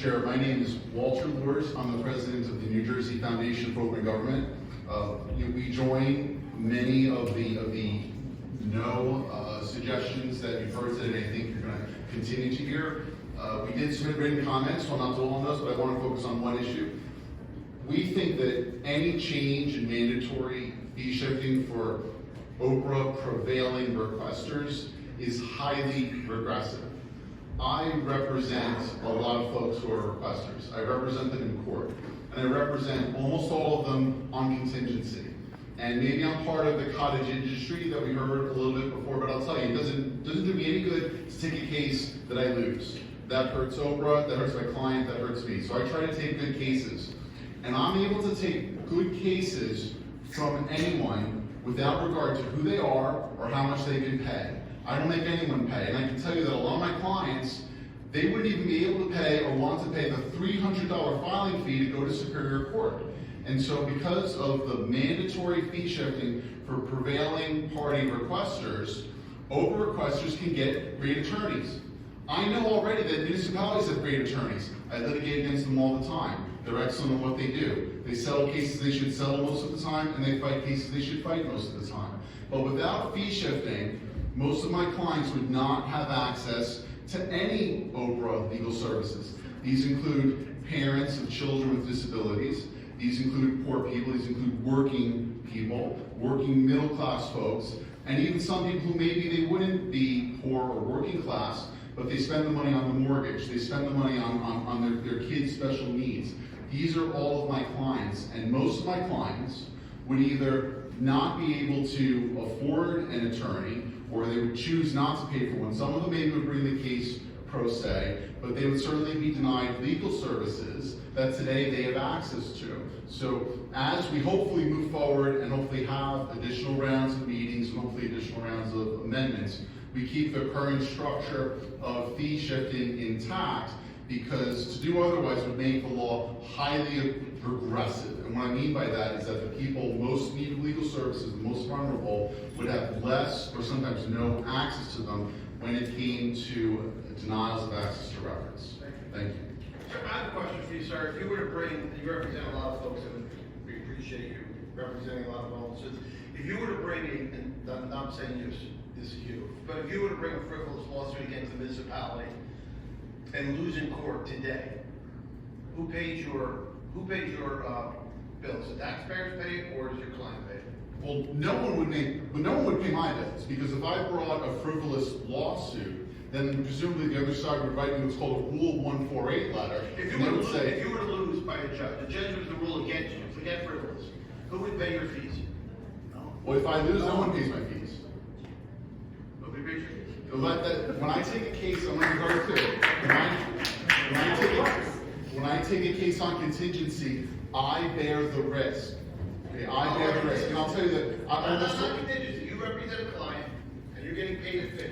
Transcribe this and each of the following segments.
Chair, my name is Walter Luers. I'm the president of the New Jersey Foundation for Open Government. We join many of the suggestions that you've heard today, and I think you're going to continue to hear. We did submit written comments, so I'm not dwell on those, but I want to focus on one issue. We think that any change in mandatory fee shifting for OPRA prevailing requesters is highly regressive. I represent a lot of folks who are requesters. I represent them in court, and I represent almost all of them on contingency. And maybe I'm part of the cottage industry that we heard a little bit before, but I'll tell you, it doesn't do me any good to take a case that I lose. That hurts OPRA, that hurts my client, that hurts me. So I try to take good cases. And I'm able to take good cases from anyone without regard to who they are or how much they can pay. I don't make anyone pay, and I can tell you that a lot of my clients, they wouldn't even be able to pay or want to pay the $300 filing fee to go to Superior Court. And so because of the mandatory fee shifting for prevailing party requesters, OPRA requesters can get great attorneys. I know already that municipalities have great attorneys. I litigate against them all the time. They're excellent at what they do. They settle cases they should settle most of the time, and they fight cases they should fight most of the time. But without fee shifting, most of my clients would not have access to any OPRA legal services. These include parents of children with disabilities. These include poor people. These include working people, working middle class folks, and even some people who maybe they wouldn't be poor or working class, but they spend the money on the mortgage. They spend the money on their kids' special needs. These are all of my clients, and most of my clients would either not be able to afford an attorney, or they would choose not to pay for one. Some of them maybe would bring the case pro se, but they would certainly be denied legal services that today they have access to. So as we hopefully move forward and hopefully have additional rounds of meetings and hopefully additional rounds of amendments, we keep the current structure of fee shifting intact, because to do otherwise would make the law highly regressive. And what I mean by that is that the people most need legal services, the most vulnerable, would have less or sometimes no access to them when it came to denials of access to records. Thank you. Sir, I have a question for you, sir. If you were to bring, you represent a lot of folks, and we appreciate you representing a lot of volunteers. If you were to bring and I'm not saying this is you, but if you were to bring a frivolous lawsuit against the municipality and lose in court today, who pays your bills? The taxpayers pay, or does your client pay? Well, no one would pay my bills, because if I brought a frivolous lawsuit, then presumably the other side would write me what's called a Rule 148 letter. If you were to lose by a judge, the judge was to rule against you, forget frivolous, who would pay your fees? Well, if I lose, no one pays my fees. Nobody pays your fees? When I take a case, I'm going to be very clear. When I take a case on contingency, I bear the risk. Okay, I bear the risk, and I'll tell you that. That's not contingency. You represent a client, and you're getting paid a fee,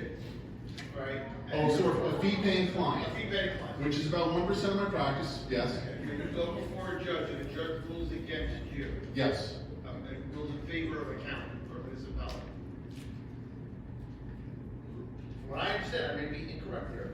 right? So a fee-paying client. A fee-paying client. Which is about 1% of my practice. Yes. And you're going to go before a judge, and the judge rules against you. Yes. And rules in favor of a county or a municipality. From what I understand, I may be incorrect here.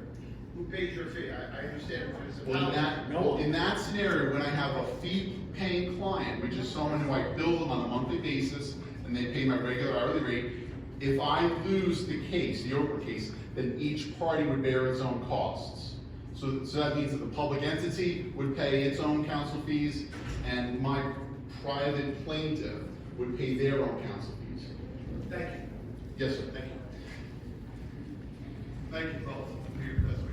Who pays your fee? I understand. Well, in that scenario, when I have a fee-paying client, which is someone who I bill them on a monthly basis, and they pay my regular hourly rate, if I lose the case, the OPRA case, then each party would bear its own costs. So that means that the public entity would pay its own counsel fees, and my private plaintiff would pay their own counsel fees. Thank you. Yes, sir. Thank you. Thank you both for your testimony.